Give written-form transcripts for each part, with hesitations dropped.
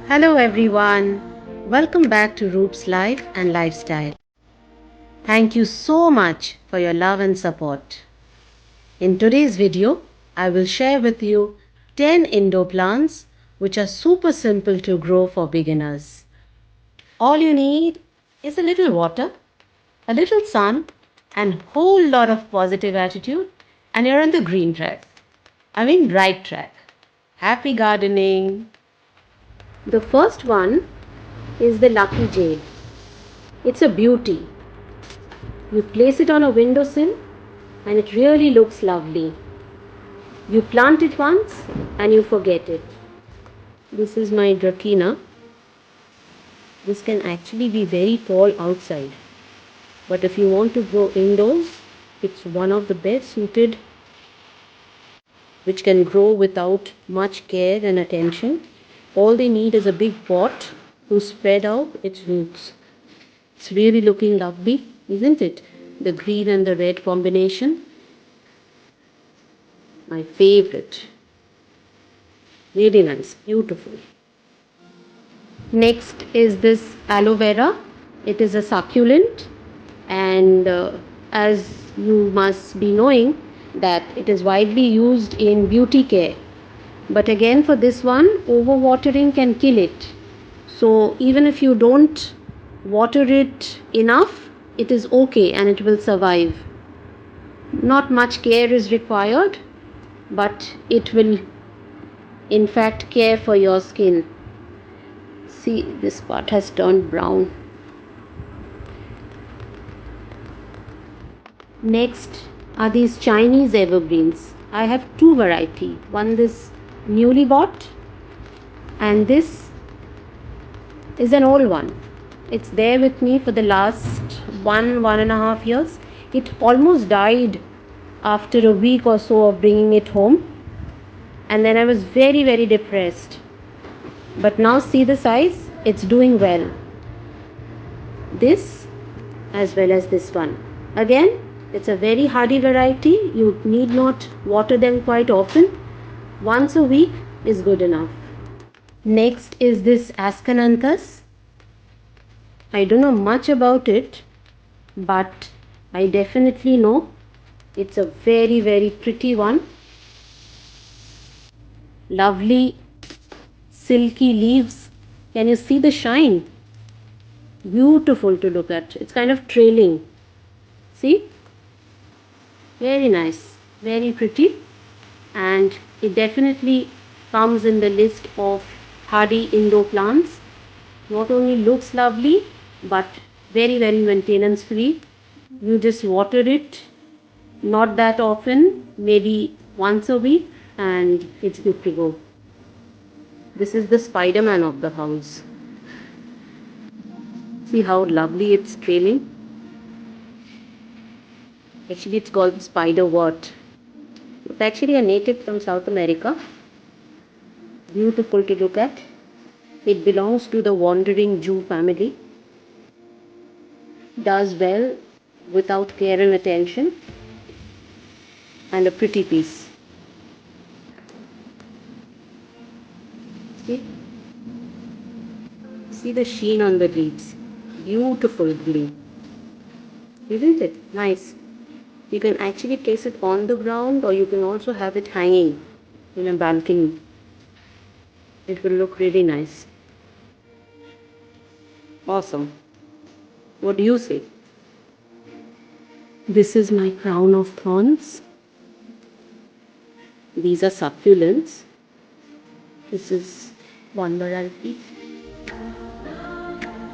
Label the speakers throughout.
Speaker 1: Hello everyone. Welcome back to Roop's Life and Lifestyle. Thank you so much for your love and support. In today's video, I will share with you 10 indoor plants which are super simple to grow for beginners. All you need is a little water, a little sun, and whole lot of positive attitude, and you're on the green track. I mean right track. Happy gardening. The first one is the Lucky Jade. It's a beauty. You place it on a windowsill and it really looks lovely. You plant it once and you forget it. This is my Dracaena. This can actually be very tall outside. But if you want to grow indoors, it's one of the best suited which can grow without much care and attention. All they need is a big pot to spread out its roots. It's really looking lovely, isn't it? The green and the red combination. My favorite. Really nice, beautiful. Next is this aloe vera. It is a succulent, and as you must be knowing that it is widely used in beauty care. But again, for this one, overwatering can kill it. So even if you don't water it enough, it is okay and it will survive. Not much care is required, but it will in fact care for your skin. See, this part has turned brown. Next are these Chinese evergreens. I have two variety. One this newly bought, and this is an old one. It's there with me for the last one and a half years. It almost died after a week or so of bringing it home, and then I was very depressed. But now see the size, it's doing well. This as well as this one. Again, it's a very hardy variety. You need not water them quite often. Once a week is good enough. Next is this Ascananthus. I don't know much about it, but I definitely know it's a very pretty one. Lovely silky leaves. Can you see the shine? Beautiful to look at. It's kind of trailing. See? Very nice. Very pretty. And it definitely comes in the list of hardy indoor plants. Not only looks lovely, but very maintenance free. You just water it, not that often, maybe once a week, and it's good to go. This is the Spider-Man of the house. See how lovely it's trailing? Actually, it's called spider-wort. It's actually a native from South America. Beautiful to look at. It belongs to the wandering Jew family. Does well without care and attention. And a pretty piece. See? See the sheen on the leaves. Beautiful green. Isn't it? Nice. You can actually place it on the ground, or you can also have it hanging in a balcony. It will look really nice. Awesome. What do you say? This is my crown of thorns. These are succulents. This is one variety.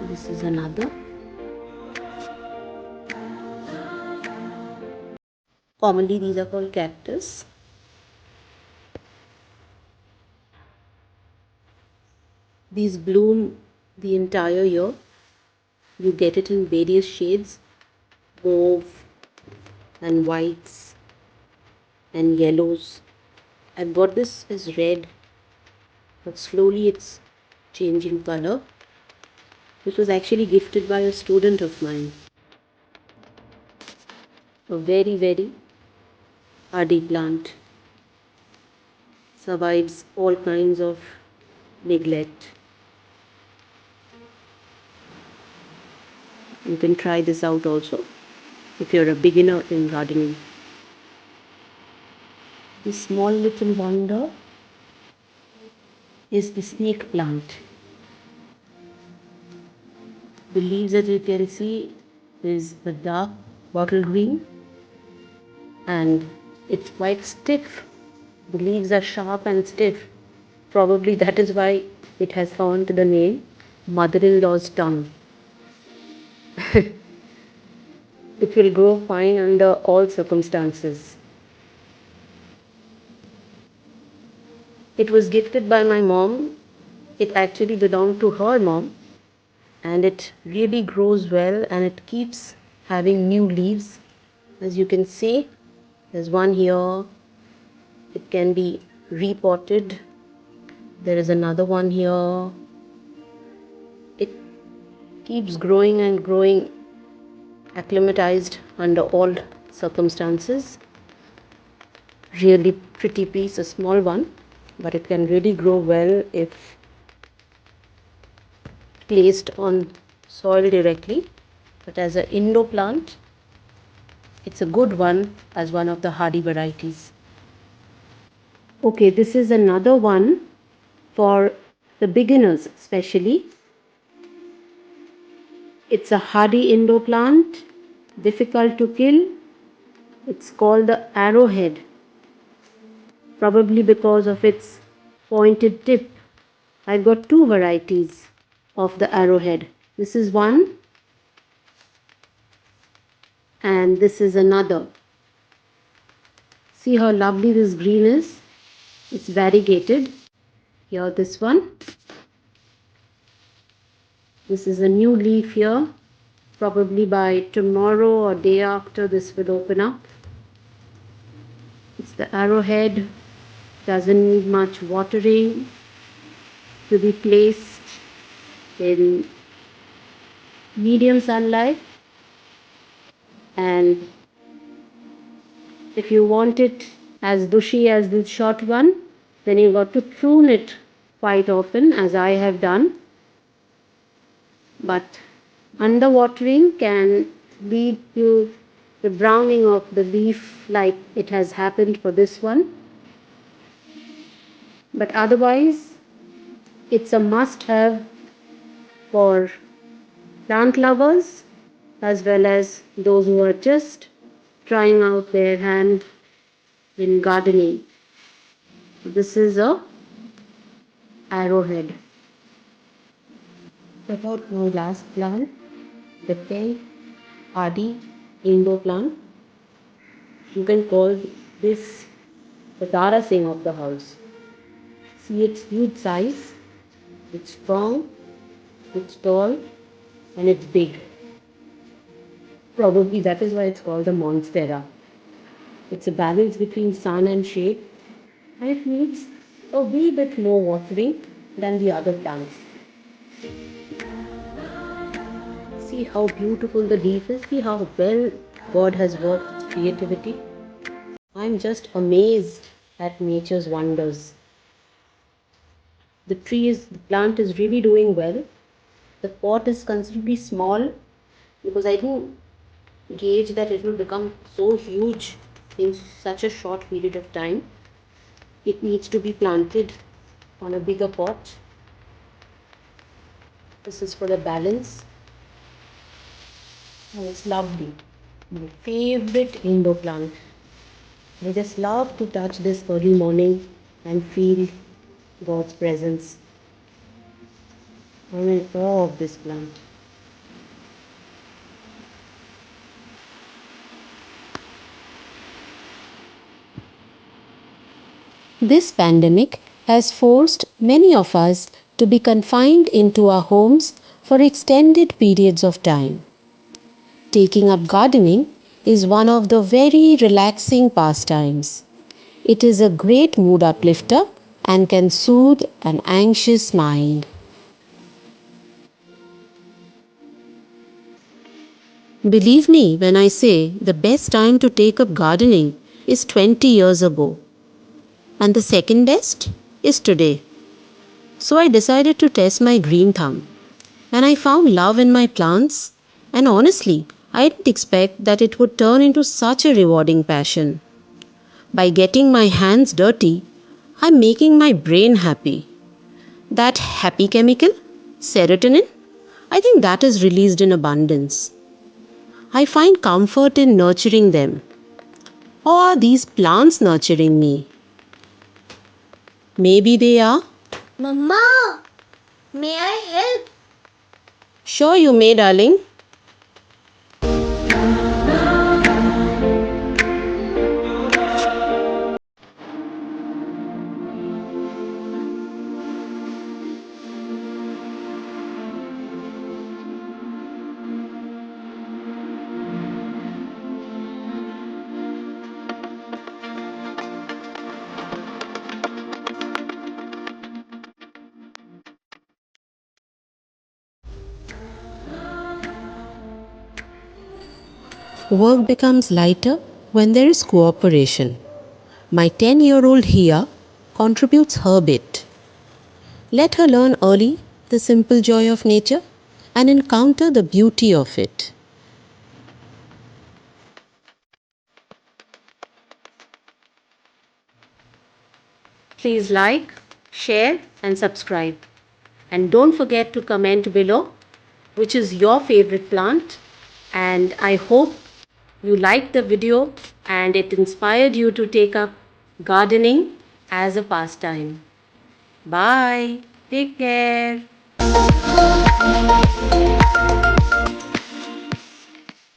Speaker 1: This is another. Commonly, these are called cactus. These bloom the entire year. You get it in various shades, mauve and whites and yellows. I bought this as red, but slowly it's changing color. This was actually gifted by a student of mine. A very hardy plant. Survives all kinds of neglect. You can try this out also if you're a beginner in gardening. This small little wonder is the snake plant. The leaves that you can see is the dark bottle green and it's quite stiff. The leaves are sharp and stiff. Probably that is why it has earned the name mother-in-law's tongue. It will grow fine under all circumstances. It was gifted by my mom. It actually belonged to her mom and it really grows well and it keeps having new leaves. As you can see, there's one here. It can be repotted. There is another one here. It keeps growing and growing, acclimatized under all circumstances. Really pretty piece, a small one, but it can really grow well if placed on soil directly. But as an indoor plant, it's a good one as one of the hardy varieties. Okay, this is another one for the beginners especially. It's a hardy indoor plant, difficult to kill. It's called the arrowhead, probably because of its pointed tip. I've got two varieties of the arrowhead. This is one and this is another. See how lovely this green is? It's variegated. Here this one. This is a new leaf here. Probably by tomorrow or day after this will open up. It's the arrowhead. Doesn't need much watering to be placed in medium sunlight. And if you want it as bushy as this short one, then you got to prune it quite often, as I have done. But underwatering can lead to the browning of the leaf, like it has happened for this one. But otherwise, it's a must-have for plant lovers as well as those who are just trying out their hand in gardening. This is a arrowhead. About my last plant, the pale hardy indoor plant. You can call this the Tara Singh of the house. See its huge size, it's strong, it's tall, and it's big. Probably that is why it's called the Monstera. It's a balance between sun and shade, and it needs a wee bit more watering than the other plants. See how beautiful the leaf is. See how well God has worked with creativity. I'm just amazed at nature's wonders. The plant is really doing well. The pot is considerably small because I didn't gauge that it will become so huge in such a short period of time. It needs to be planted on a bigger pot. This is for the balance. And it's lovely. My favorite indoor plant. I just love to touch this early morning and feel God's presence. I'm in awe of this plant. This pandemic has forced many of us to be confined into our homes for extended periods of time. Taking up gardening is one of the very relaxing pastimes. It is a great mood uplifter and can soothe an anxious mind. Believe me when I say the best time to take up gardening is 20 years ago, and the second best is today. So I decided to test my green thumb, and I found love in my plants And honestly, I didn't expect that it would turn into such a rewarding passion. By getting my hands dirty, I'm making my brain happy. That happy chemical, serotonin, I think that is released in abundance. I find comfort in nurturing them. Or are these plants nurturing me? Maybe they are.
Speaker 2: Mama, may I help?
Speaker 1: Sure, you may, darling. Work becomes lighter when there is cooperation. My 10-year-old Hia contributes her bit. Let her learn early the simple joy of nature and encounter the beauty of it. Please like, share, and subscribe. And don't forget to comment below which is your favorite plant. And I hope you liked the video and it inspired you to take up gardening as a pastime. Bye. Take care.